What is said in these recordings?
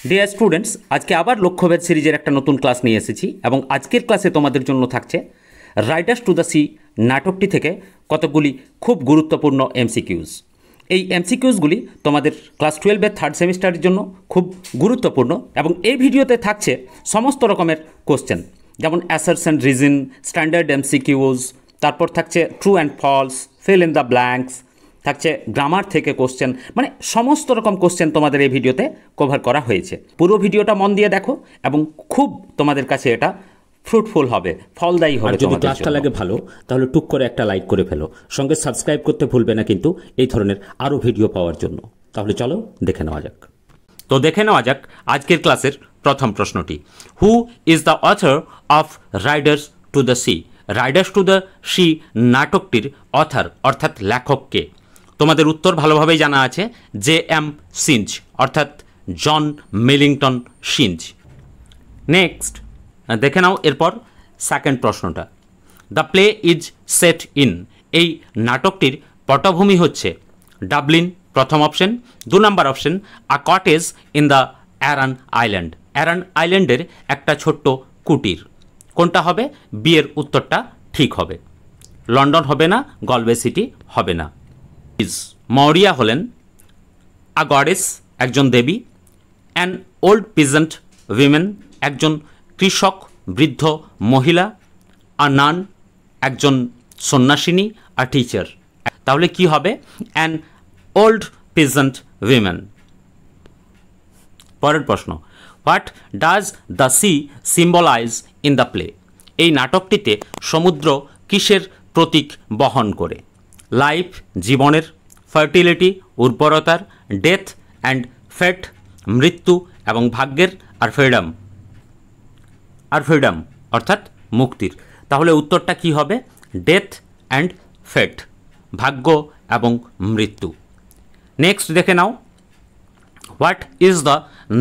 Dear students, আজকে আবার লক্ষ্যভেদ সিরিজের একটা নতুন ক্লাস নিয়ে এসেছি এবং আজকের ক্লাসে তোমাদের জন্য থাকছে রাইডার্স টু দ্য সি নাটকটি থেকে কতকগুলি খুব গুরুত্বপূর্ণ এমসিকিউজ। এই এমসিকিউজগুলি তোমাদের ক্লাস 12-এর থার্ড সেমিস্টারের জন্য খুব গুরুত্বপূর্ণ এবং এই ভিডিওতে থাকছে সমস্ত রকমের কোশ্চেন, যেমন অ্যাসারশন, রিজন, স্ট্যান্ডার্ড এমসিকিউজ, তারপর থাকছে true and false, fill in the blanks, থাকছে গ্রামার থেকে কোশ্চেন, মানে সমস্ত রকম কোশ্চেন তোমাদের এই ভিডিওতে কভার করা হয়েছে। পুরো ভিডিওটা মন দিয়ে দেখো এবং খুব তোমাদের কাছে এটা ফ্রুটফুল হবে, ফলদায়ী হবে। যদি ক্লাসটা লাগে ভালো তাহলে টুক করে একটা লাইক করে ফেলো, সঙ্গে সাবস্ক্রাইব করতে ভুলবে না কিন্তু এই ধরনের আরও ভিডিও পাওয়ার জন্য। তাহলে চলো দেখে নেওয়া যাক। তো দেখে নেওয়া যাক আজকের ক্লাসের প্রথম প্রশ্নটি। Who is the author of Riders to the Sea? Riders to the Sea নাটকটির অথর অর্থাৎ লেখককে? তোমাদের উত্তর ভালোভাবেই জানা আছে, J.M. সিঞ্জ অর্থাৎ জন মিলিংটন সিঞ্জ। নেক্সট দেখে নাও এরপর সেকেন্ড প্রশ্নটা। The play is set in, এই নাটকটির পটভূমি হচ্ছে ডাবলিন প্রথম অপশন, 2 নম্বর option a cottage in the Aran Island, Aran আইল্যান্ডের একটা ছোট্ট কুটির। কোনটা হবে? বিয়ের উত্তরটা ঠিক হবে। লন্ডন হবে না, গলওয়ে সিটি হবে না। মৌরিয়া হলেন আ গডেস একজন দেবী, অ্যান ওল্ড পিজেন্ট উইমেন একজন কৃষক বৃদ্ধ মহিলা, আ নান একজন সন্ন্যাসিনী, আ টিচার। তাহলে কি হবে? An old peasant women. পরের প্রশ্ন, what does the sea symbolize in the play? এই নাটকটিতে সমুদ্র কিসের প্রতীক বহন করে? লাইফ জীবনের, ফার্টিলিটি উর্বরতার, ডেথ অ্যান্ড ফেট মৃত্যু এবং ভাগ্যের, আর ফ্রিডম অর্থাৎ মুক্তির। তাহলে উত্তরটা কি হবে? ডেথ অ্যান্ড ফেট, ভাগ্য এবং মৃত্যু। নেক্সট দেখে নাও, what is the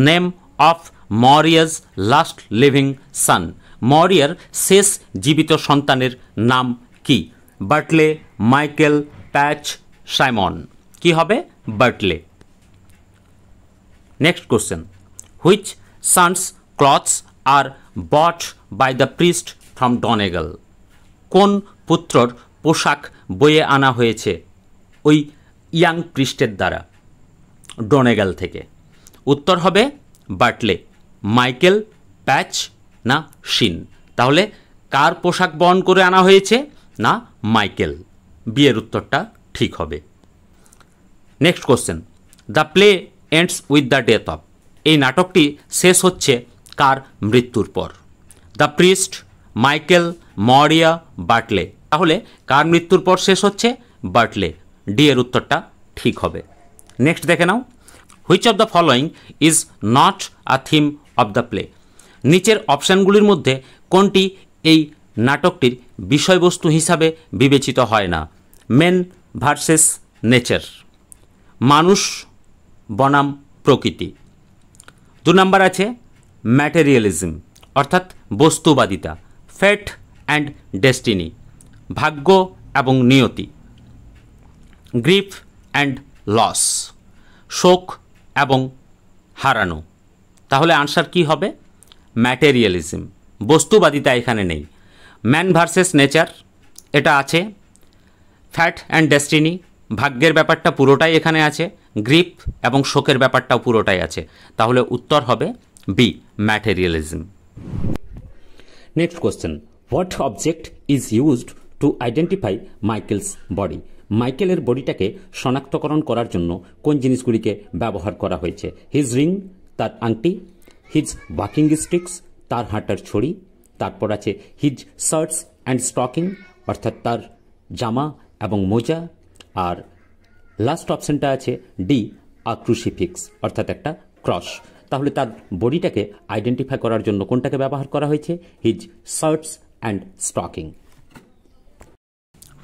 name of Maurya's last living son? মরিয়ার শেষ জীবিত সন্তানের নাম কি? Bartley, Michael, Patch, Simon. কি হবে? Bartley. Next question, which sons clothes are bought by the priest from Donegal? কোন পুত্রর পোশাক বয়ে আনা হয়েছে ওই ইয়াং প্রিস্টের দ্বারা ডনেগল থেকে? উত্তর হবে বার্টলে। মাইকেল, প্যাচ না শিন? তাহলে কার পোশাক বহন করে আনা হয়েছে? না মাইকেল। বিয়ের উত্তরটা ঠিক হবে। Next question, the play ends with the death of? এই নাটকটি শেষ হচ্ছে কার মৃত্যুর পর? দ্য প্রিস্ট, মাইকেল, মরিয়া, বার্টলে। তাহলে কার মৃত্যুর পর শেষ হচ্ছে? বার্টলে। ডি এর উত্তরটা ঠিক হবে। নেক্সট দেখে নাও, which of the following is not a theme of the play? নিচের অপশানগুলির মধ্যে কোনটি এই নাটকটির বিষয়বস্তু হিসাবে বিবেচিত হয় না? মেন ভার্সেস নেচার, মানুষ বনাম প্রকৃতি। 2 নম্বর আছে ম্যাটেরিয়ালিজম অর্থাৎ বস্তুবাদিতা, ফেট অ্যান্ড ডেস্টিনি, ভাগ্য এবং নিয়তি, গ্রিফ অ্যান্ড লস, শোক এবং হারানো। তাহলে আনসার কি হবে? ম্যাটেরিয়ালিজম। বস্তুবাদিতা এখানে নেই। ম্যান ভার্সেস নেচার এটা আছে, ফ্যাট অ্যান্ড ডেস্টিনি ভাগ্যের ব্যাপারটা পুরোটাই এখানে আছে, গ্রিপ এবং শোকের ব্যাপারটাও পুরোটাই আছে। তাহলে উত্তর হবে B, materialism. Next question, what object is used to identify Michael's body? মাইকেলের বডিটাকে শনাক্তকরণ করার জন্য কোন জিনিসগুলিকে ব্যবহার করা হয়েছে? হিজ রিং, তার আংটি, হিজ ওয়াকিং স্টিক্স, তার হাঁটার ছড়ি, তারপর আছে হিজ শার্টস অ্যান্ড স্টকিং অর্থাৎ তার জামা এবং মোজা, আর লাস্ট অপশানটা আছে ডি, আ ক্রুসিফিক্স অর্থাৎ একটা ক্রস। তাহলে তার বডিটাকে আইডেন্টিফাই করার জন্য কোনটাকে ব্যবহার করা হয়েছে? His shirts and stocking.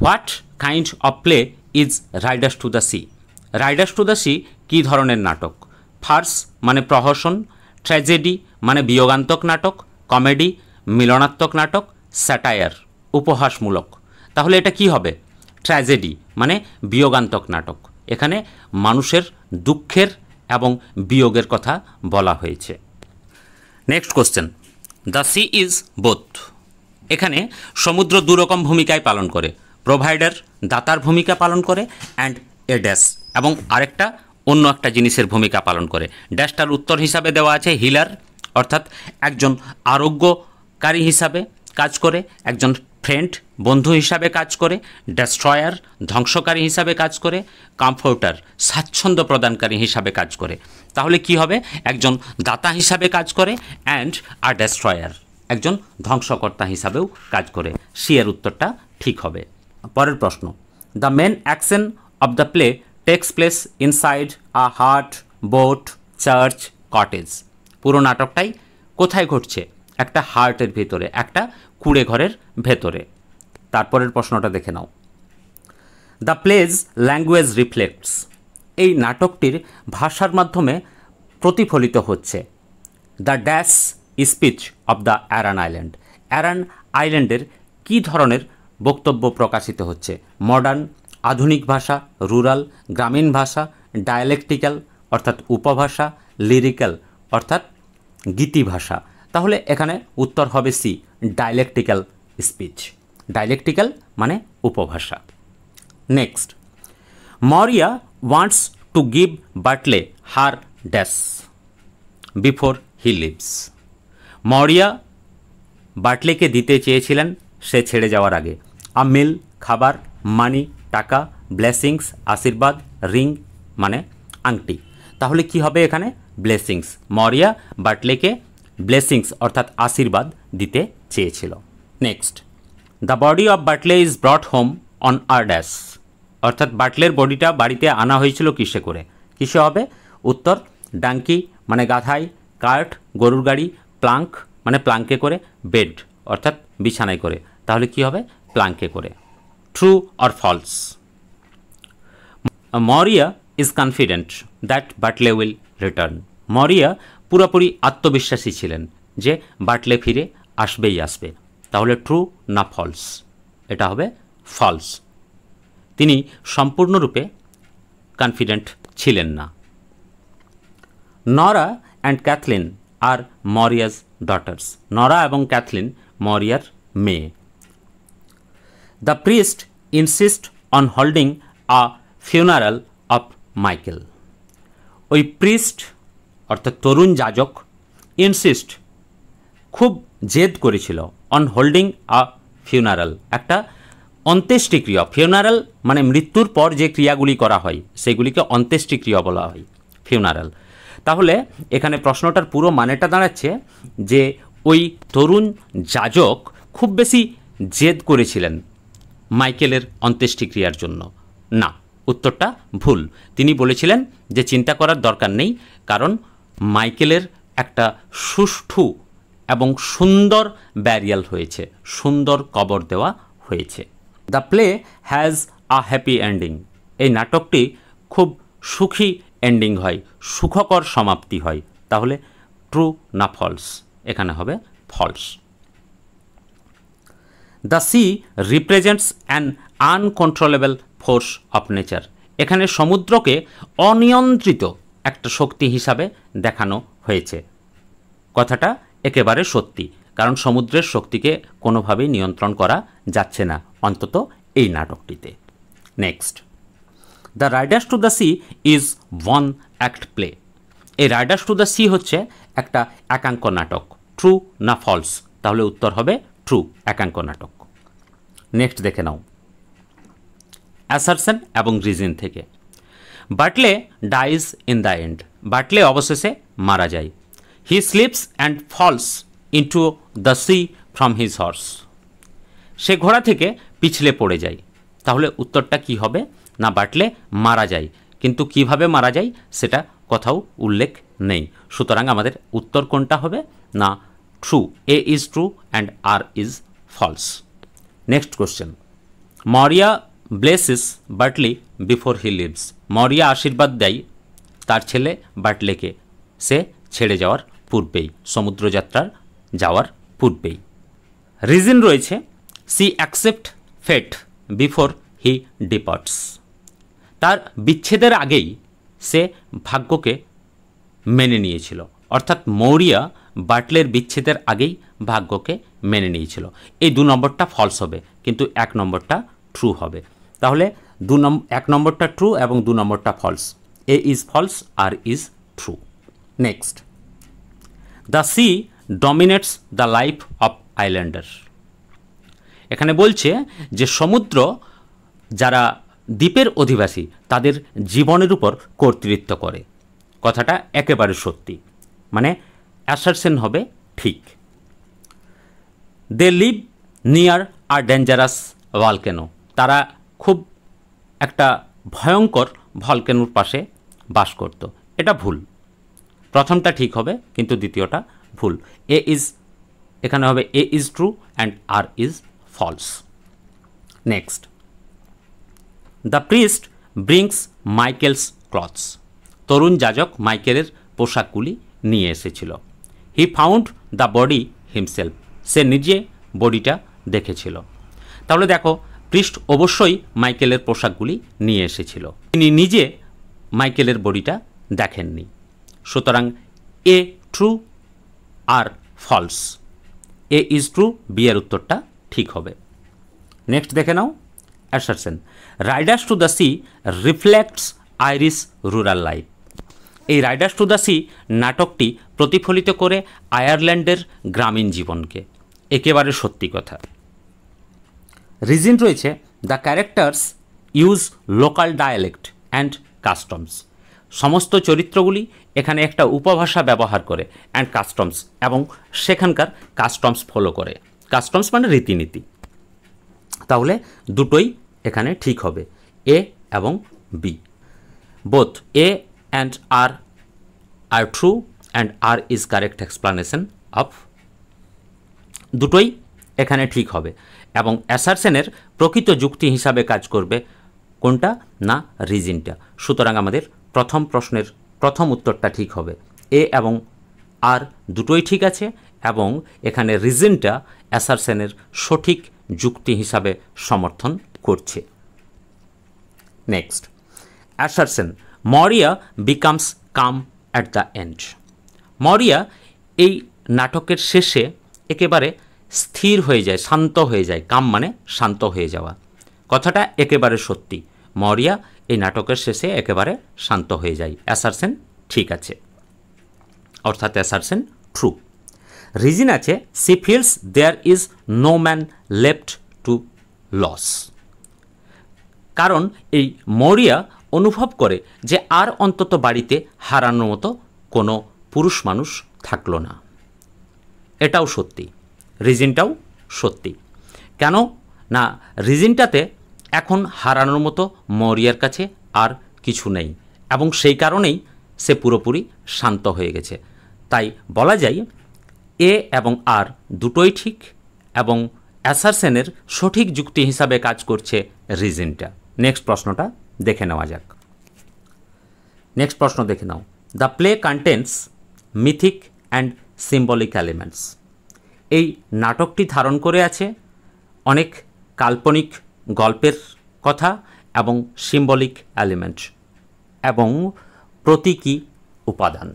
What kind of play is Riders to the Sea? Riders to the সি কী ধরনের নাটক? ফার্স মানে প্রহসন, ট্র্যাজেডি মানে বিয়োগান্তক নাটক, কমেডি মিলনাত্মক নাটক, স্যাটায়ার উপহাসমূলক। তাহলে এটা কি হবে? ট্র্যাজেডি মানে বিয়োগান্তক নাটক। এখানে মানুষের দুঃখের এবং বিয়োগের কথা বলা হয়েছে। Next question, the Sea is both. এখানে সমুদ্র দুরকম ভূমিকায় পালন করে, প্রোভাইডার দাতার ভূমিকা পালন করে অ্যান্ড এ ড্যাশ, এবং আরেকটা অন্য একটা জিনিসের ভূমিকা পালন করে। ড্যাশটার উত্তর হিসাবে দেওয়া আছে হিলার, অর্থাৎ একজন আরোগ্যকারী হিসাবে কাজ করে, একজন ফ্রেন্ড বন্ধু হিসাবে কাজ করে, ডেস্ট্রয়ার ধ্বংসকারী হিসাবে কাজ করে, কমফোর্টার স্বাচ্ছন্দ্য প্রদানকারী হিসাবে কাজ করে। তাহলে কি হবে, একজন দাতা হিসাবে কাজ করে অ্যান্ড আর ডেস্ট্রয়ার একজন ধ্বংসকর্তা হিসাবেও কাজ করে। সি এর উত্তরটা ঠিক হবে। পরের প্রশ্ন, the main action of the play takes place inside a hut, boat, church, cottage. পুরো নাটকটাই কোথায় ঘটছে? একটা হার্টের ভিতরে, একটা কুঁড়ে ঘরের ভেতরে। তারপরের প্রশ্নটা দেখে নাও, দ্য প্লেজ ল্যাঙ্গুয়েজ রিফ্লেক্টস। এই নাটকটির ভাষার মাধ্যমে প্রতিফলিত হচ্ছে the dash speech of the Aran Island. Aran আইল্যান্ডের কী ধরনের বক্তব্য প্রকাশিত হচ্ছে? মডার্ন আধুনিক ভাষা, রুরাল গ্রামীণ ভাষা, ডায়ালেকটিক্যাল অর্থাৎ উপভাষা, লিরিক্যাল অর্থাৎ গীতি ভাষা। তাহলে এখানে উত্তর হবে সি, ডায়ালেকটিক্যাল স্পিচ। ডায়ালেকটিক্যাল মানে উপভাষা। Next, Maurya wants to give Bartley her dash before he leaves. Maurya বাটলেকে দিতে চেয়েছিলেন সে ছেড়ে যাওয়ার আগে। আ মিল খাবার, মানি টাকা, ব্লেসিংস আশীর্বাদ, রিং মানে আংটি। তাহলে কি হবে এখানে? ব্লেসিংস। মরিয়া বাটলেকে ব্লেসিংস অর্থাৎ আশীর্বাদ দিতে চেয়েছিল। Next, the body of Bartley is brought home on a dash, অর্থাৎ বাটলের বডিটা বাড়িতে আনা হয়েছিল কিসে করে? কিসে হবে? উত্তর ডাঙ্কি মানে গাধাই, কার্ট গরুর গাড়ি, প্লাঙ্ক মানে প্লাঙ্কে করে, বেড অর্থাৎ বিছানায় করে। তাহলে কি হবে? প্লাঙ্কে করে। True or false? Maurya is confident that Bartley will return. Maurya পুরোপুরি আত্মবিশ্বাসী ছিলেন যে বাটলে ফিরে আসবেই আসবে। তাহলে ট্রু না ফলস? এটা হবে ফলস। তিনি সম্পূর্ণরূপে কনফিডেন্ট ছিলেন না। Nora and Cathleen are Maurya's daughters. Nora এবং ক্যাথলিন মরিয়ার মেয়ে। The priest insist on holding a funeral of Michael. ওই প্রিস্ট অর্থাৎ তরুণ যাজক ইনসিস্ট খুব জেদ করেছিল অন হোল্ডিং আ ফিউনারাল, একটা অন্ত্যেষ্টিক্রিয়া। ফিউনারাল মানে মৃত্যুর পর যে ক্রিয়াগুলি করা হয় সেগুলিকে অন্ত্যেষ্টিক্রিয়া বলা হয়, ফিউনারাল। তাহলে এখানে প্রশ্নটার পুরো মানেটা দাঁড়াচ্ছে যে ওই তরুণ যাজক খুব বেশি জেদ করেছিলেন মাইকেলের অন্ত্যেষ্টিক্রিয়ার জন্য। না, উত্তরটা ভুল। তিনি বলেছিলেন যে চিন্তা করার দরকার নেই, কারণ মাইকেলের একটা সুষ্ঠু এবং সুন্দর ব্যারিয়াল হয়েছে, সুন্দর কবর দেওয়া হয়েছে। The play has a happy ending. এই নাটকটি খুব সুখী এন্ডিং হয়, সুখকর সমাপ্তি হয়। তাহলে ট্রু না ফলস? এখানে হবে false. The sea represents an uncontrollable force of nature. এখানে সমুদ্রকে অনিয়ন্ত্রিত একটা শক্তি হিসাবে দেখানো হয়েছে। কথাটা একেবারে সত্যি, কারণ সমুদ্রের শক্তিকে কোনোভাবেই নিয়ন্ত্রণ করা যাচ্ছে না, অন্তত এই নাটকটিতে। Next, the Riders to the Sea is one act play. এই রাইডার্স টু দ্য সি হচ্ছে একটা একাঙ্ক নাটক। ট্রু না ফলস? তাহলে উত্তর হবে ট্রু, একাঙ্ক নাটক। নেক্সট দেখে নাও, অ্যাসারশন এবং রিজন থেকে। Bartley dies in the end. Bartley অবশেষে মারা যায়। He slips and falls into the sea from his horse. সে ঘোড়া থেকে পিছলে পড়ে যায়। তাহলে উত্তরটা কি হবে? না, বাটলে মারা যায়, কিন্তু কিভাবে মারা যায় সেটা কোথাও উল্লেখ নেই। সুতরাং আমাদের উত্তর কোনটা হবে? না, true. A is true and R is false. Next question, Maurya blesses বাটলি before he leaves. মরিয়া আশীর্বাদ দেয় তার ছেলে বাটলেকে সে ছেড়ে যাওয়ার পূর্বেই, সমুদ্রযাত্রার যাওয়ার পূর্বেই। রিজন রয়েছে she accept fate before he departs. তার বিচ্ছেদের আগেই সে ভাগ্যকে মেনে নিয়েছিল, অর্থাৎ মৌরিয়া বাটলের বিচ্ছেদের আগেই ভাগ্যকে মেনে নিয়েছিল। এই 2 নম্বরটা ফলস হবে, কিন্তু 1 নম্বরটা ট্রু হবে। তাহলে 1 নম্বরটা ট্রু এবং 2 নম্বরটা false. A is false, R is true. Next, the sea dominates the life of islander. এখানে বলছে যে সমুদ্র যারা দ্বীপের অধিবাসী তাদের জীবনের উপর কর্তৃত্ব করে। কথাটা একেবারে সত্যি, মানে অ্যাসারশন হবে ঠিক। They live near R dangerous volcano. তারা খুব একটা ভয়ঙ্কর ভলকেনোর পাশে বাস করত। এটা ভুল। প্রথমটা ঠিক হবে, কিন্তু দ্বিতীয়টা ভুল। এ ইজ, এখানে হবে A is true and R is false. Next, the priest brings Michael's clothes. তরুণ যাজক মাইকেলের পোশাকগুলি নিয়ে এসেছিল। He found the body himself. সে নিজে বডিটা দেখেছিল। তাহলে দেখো, প্রিস্ট অবশ্যই মাইকেলের পোশাকগুলি নিয়ে এসেছিল, তিনি নিজে মাইকেলের বডিটা দেখেননি। সুতরাং A true R false. A is true, B এর উত্তরটা ঠিক হবে। নেক্সট দেখে নাও, assertion. Riders to the Sea reflects Irish rural life. এই রাইডার্স টু দ্য সি নাটকটি প্রতিফলিত করে আয়ারল্যান্ডের গ্রামীণ জীবনকে। একেবারে সত্যি কথা। রিজন রয়েছে, the characters use local dialect and customs. সমস্ত চরিত্রগুলি এখানে একটা উপভাষা ব্যবহার করে, অ্যান্ড কাস্টমস, এবং সেখানকার কাস্টমস ফলো করে। কাস্টমস মানে রীতিনীতি। তাহলে দুটোই এখানে ঠিক হবে, এ এবং B. Both A and R true and R is correct explanation of. দুটোই এখানে ঠিক হবে, এবং অ্যাসারশনের প্রকৃত যুক্তি হিসাবে কাজ করবে কোনটা না, রিজনটা। সুতরাং আমাদের প্রথম প্রশ্নের প্রথম উত্তরটা ঠিক হবে। এ এবং আর দুটোই ঠিক আছে, এবং এখানে রিজনটা অ্যাসারশনের সঠিক যুক্তি হিসাবে সমর্থন করছে। Next, assertion. Maurya becomes calm at the end. Maurya এই নাটকের শেষে একেবারে স্থির হয়ে যায়, শান্ত হয়ে যায়। কাম মানে শান্ত হয়ে যাওয়া। কথাটা একেবারে সত্যি। মরিয়া এই নাটকের শেষে একেবারে শান্ত হয়ে যায়। অ্যাসারশন ঠিক আছে, অর্থাৎ অ্যাসারশন ট্রু। রিজন আছে, she feels there is no man left to lose. কারণ এই মরিয়া অনুভব করে যে আর অন্তত বাড়িতে হারানোর মতো কোনো পুরুষ মানুষ থাকলো না। এটাও সত্যি, রিজনটাও সত্যি। কেন না, রিজনটাতে এখন হারানোর মতো মরিয়ার কাছে আর কিছু নেই, এবং সেই কারণেই সে পুরোপুরি শান্ত হয়ে গেছে। তাই বলা যায় এ এবং আর দুটোই ঠিক, এবং অ্যাসারশনের সঠিক যুক্তি হিসাবে কাজ করছে রিজনটা। নেক্সট প্রশ্নটা দেখে নেওয়া যাক। নেক্সট প্রশ্ন দেখে নাও, the play contents mythic and symbolic elements. এই নাটকটি ধারণ করে আছে অনেক কাল্পনিক গল্পের কথা এবং সিম্বলিক এলিমেন্ট এবং প্রতীকী উপাদান।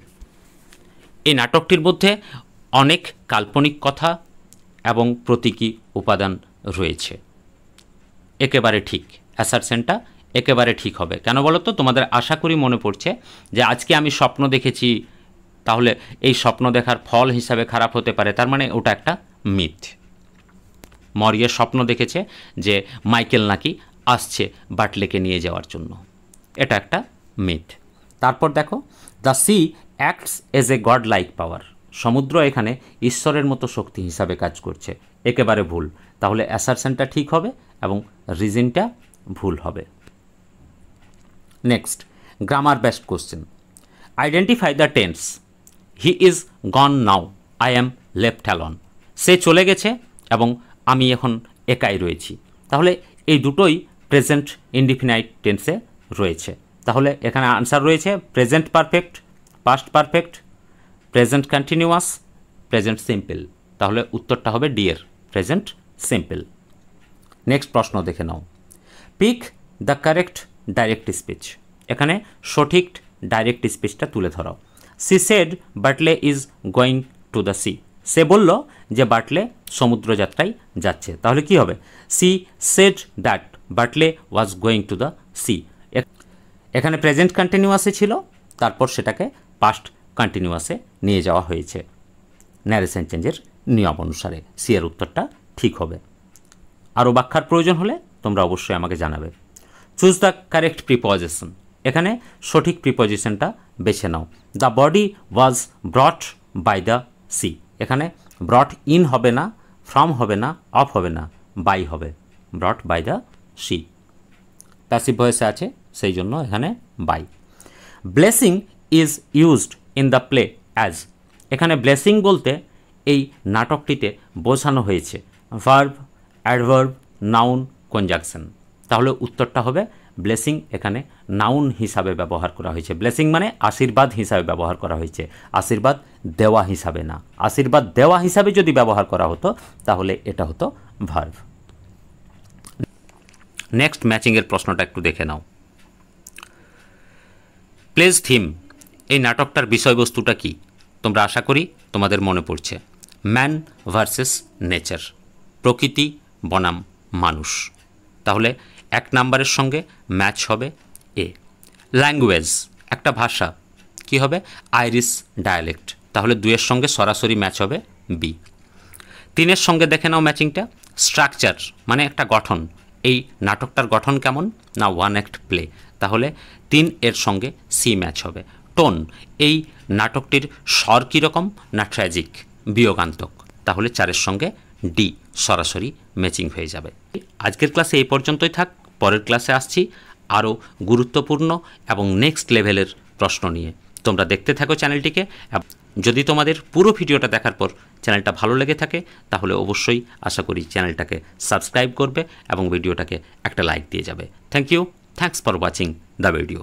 এই নাটকটির মধ্যে অনেক কাল্পনিক কথা এবং প্রতীকী উপাদান রয়েছে। একেবারে ঠিক, অ্যাসারশনটা একেবারে ঠিক হবে। কেন বলো তো? তোমাদের আশা করি মনে পড়ছে যে আজকে আমি স্বপ্ন দেখেছি, তাহলে এই স্বপ্ন দেখার ফল হিসাবে খারাপ হতে পারে, তার মানে ওটা একটা মিথ। মরিয়া স্বপ্ন দেখেছে যে মাইকেল নাকি আসছে বাটলেকে নিয়ে যাওয়ার জন্য, এটা একটা মিথ। তারপর দেখো, the sea acts as a god like power. সমুদ্র এখানে ঈশ্বরের মতো শক্তি হিসাবে কাজ করছে। একেবারে ভুল। তাহলে অ্যাসারশনটা ঠিক হবে এবং রিজনটা ভুল হবে। Next, grammar based question. Identify the tense. He is gone now, I am left alone. সে চলে গেছে এবং আমি এখন একাই রয়েছি। তাহলে এই দুটোই প্রেজেন্ট ইনডিফিনাইট টেন্সে রয়েছে। তাহলে এখানে আনসার রয়েছে present perfect, past perfect, present continuous, present simple. তাহলে উত্তরটা হবে ডি এর, প্রেজেন্ট সিম্পল। নেক্সট প্রশ্ন দেখে নাও, pick the correct direct speech. এখানে সঠিক ডাইরেক্ট স্পিচটা তুলে ধরো। She said Bartley is going to the sea. সে বলল যে বাটলে সমুদ্রযাত্রায় যাচ্ছে, তাহলে কি হবে? She said that Bartley was going to the sea. এখানে প্রেজেন্ট কন্টিনিউয়াসে ছিল, তারপর সেটাকে পাস্ট কন্টিনিউয়াসে নিয়ে যাওয়া হয়েছে ন্যারেশন চেঞ্জের নিয়ম অনুসারে। সি এর উত্তরটা ঠিক হবে। আরও ব্যাখ্যার প্রয়োজন হলে তোমরা অবশ্যই আমাকে জানাবে। Choose the correct preposition. এখানে সঠিক প্রিপজিশনটা বেছে নাও। The body was brought by the sea. এখানে ব্রট ইন হবে না, ফ্রম হবে না, অফ হবে না, বাই হবে। Brought by the sea passive ভয়েসে আছে, সেই জন্য এখানে by. Blessing is used in the play as. এখানে ব্লেসিং বলতে এই নাটকটিতে বোঝানো হয়েছে ভার্ব, অ্যাডভার্ব, নাউন, কনজাংশন। তাহলে উত্তরটা হবে ব্লেসিং এখানে নাউন হিসাবে ব্যবহার করা হয়েছে। ব্লেসিং মানে আশীর্বাদ হিসাবে ব্যবহার করা হয়েছে, আশীর্বাদ দেওয়া হিসাবে না। আশীর্বাদ দেওয়া হিসাবে যদি ব্যবহার করা হতো তাহলে এটা হতো ভার্ব। নেক্সট ম্যাচিংয়ের প্রশ্নটা একটু দেখে নাও। প্লেস থিম, এই নাটকটার বিষয়বস্তুটা কি? তোমরা আশা করি তোমাদের মনে পড়ছে, ম্যান ভার্সেস নেচার, প্রকৃতি বনাম মানুষ। তাহলে 1 নাম্বারের সঙ্গে ম্যাচ হবে এ। ল্যাঙ্গুয়েজ, একটা ভাষা, কি হবে? Irish dialect. তাহলে 2-এর সঙ্গে সরাসরি ম্যাচ হবে বি। 3-এর সঙ্গে দেখে নাও ম্যাচিংটা। স্ট্রাকচার মানে একটা গঠন, এই নাটকটার গঠন কেমন না? 1 অ্যাক্ট প্লে। তাহলে 3-এর সঙ্গে সি ম্যাচ হবে। টোন, এই নাটকটির স্বর কীরকম না? ট্র্যাজিক, বিয়োগান্তক। তাহলে 4-এর সঙ্গে ডি সরাসরি ম্যাচিং হয়ে যাবে। আজকের ক্লাসে এই পর্যন্তই থাক। পরের ক্লাসে আসছি আরও গুরুত্বপূর্ণ এবং নেক্সট লেভেলের প্রশ্ন নিয়ে। তোমরা দেখতে থাকো চ্যানেলটিকে। যদি তোমাদের পুরো ভিডিওটা দেখার পর চ্যানেলটা ভালো লেগে থাকে তাহলে অবশ্যই আশা করি চ্যানেলটাকে সাবস্ক্রাইব করবে এবং ভিডিওটাকে একটা লাইক দিয়ে যাবে। Thank you, thanks for watching the video.